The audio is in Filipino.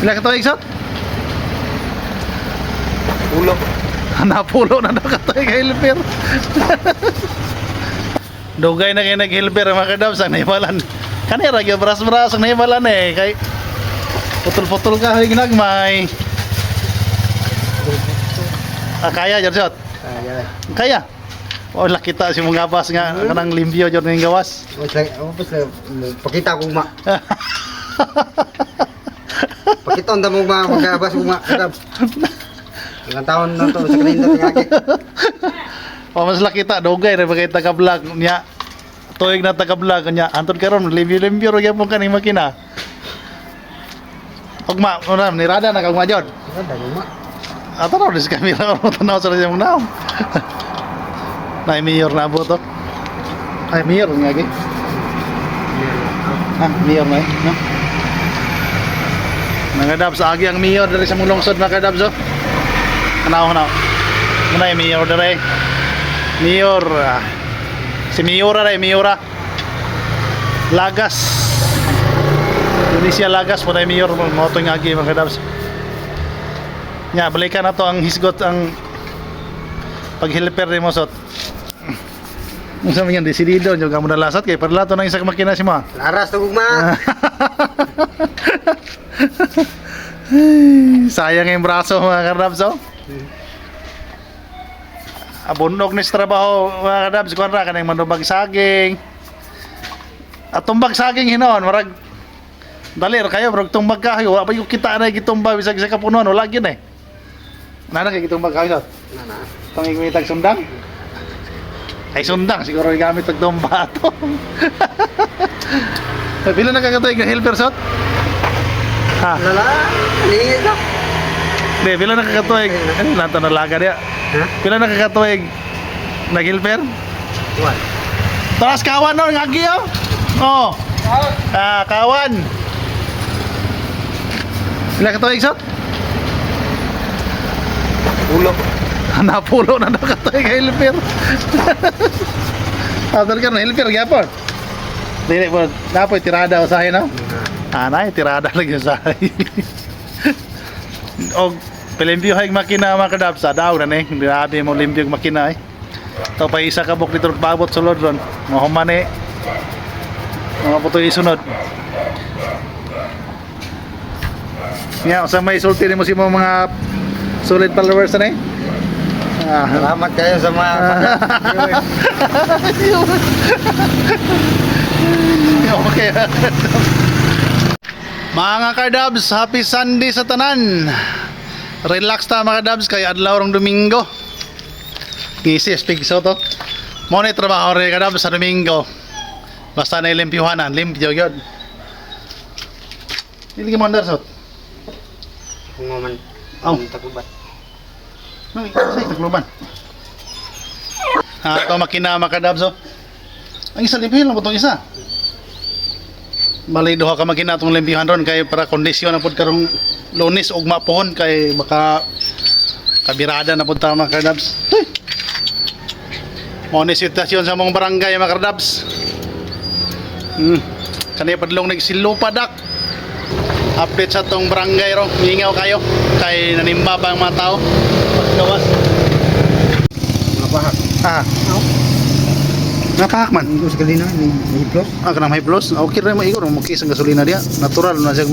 Pila ka tuig sot? Ulo. Napulo na daw ka tuig ka helper. Dugay na kayo nag-helper mga kadabs ang naibalan. Kanira gyud bras-bras ang naibalan eh kay putol-putol ka hoy ginagmay. Kaya jud sot. Kaya. Oh kita si mga bas nga kanang limpyo jud ning gawas. Pakita ko ma. Pakita on mo ma magabas ko ma. Ilang taon na to sa kalenda tingagi. O mas lakita dugay ra bagay taga-vlog nya. Tuig na taga-vlog nya. Antod karon limpyo-limpyo ra gyapon kaning makina. Ugma, uram ni rada na kag majod. Rada ma. Ato raw dis kamera mo tanaw sa imong naam. Nay mayor na boto. Ay mayor nga gi. Mayor na no. Mga dabs agi ang mayor diri sa mulungsod mga dabs oh. Kanaw. Muna mayor diri. Mayor si Miura ray Miura. Lagas. Indonesia Lagas po na mayor mo to nga agi mga dabs. Nya balikan na to ang hisgot ang pag-helper ni mo sot. Unsa man yan desidido nyo ka mo nalasat kay para lato nang isa ka makina si mo. Laras to gugma. Sayang yung braso mga karabs oh. Abundok ni sa trabaho mga karabs kuan ra kanang manubag saging. At tumbag saging hinon marag dalir kayo bro tumbag kayo wa pa yung kita na gitumba bisag sa kapunon wala gyud eh. Nana kay gitumbag kayo sot. Nana. Pangigmitag sundang. Ay sundang siguro gamit og domba to. Pila na kagatoy nga helper sot? Ha. Lala. Ni na. Be, pila na kagatoy lanto na laga dia. Ha? Pila na kagatoy nag-helper? Tuwan. Taras kawan no ngagi oh. Oh. Kawan. Pila kagatoy sot? Ulo. Napulo na daw katoy ka helper. Adol ka na helper gyapon. Dili po dapat tirada usahay no? Anay tirada lagi usahay. Og pelimpyo hay makina mga kadapsa daw na ni grabe mo limpyo makina eh. To pa isa ka buk dito paabot sulod ron. Mo humane. Mga putoy isunod. Nya sa may sulti mo si mga solid followers na eh. Salamat kayo sa mga Okay. Mga kardabs, happy Sunday sa tanan. Relax ta mga kardabs kay adlaw rong Domingo. Ngisi speak so to. Mo ni trabaho re kardabs sa Domingo. Basta na limpyuhanan, limpyo gyud. Dili mo andar sot. Kung man. Aw. Tagubat. No, say tagluban. Ito makina mga kardabs oh. Ang isa limpyo lang po itong isa. Bali duha ka makina itong limpyuhan ron kay para kondisyon na po karong Lunes ug mapuhon kay baka kabirada na po ta mga kardabs. Mo ni sitwasyon sa mong barangay mga kardabs. Kanay padlong nagsilupadak. Update sa tong barangay ro. Mingaw kayo kay nanimba pa ang mga tao. Paggawas. Mapahak. Napahak man. Ito sa kalina ni hiplos. Kanang may plus. Okay rin mo igor mo kis ang gasolina dia. Natural na siya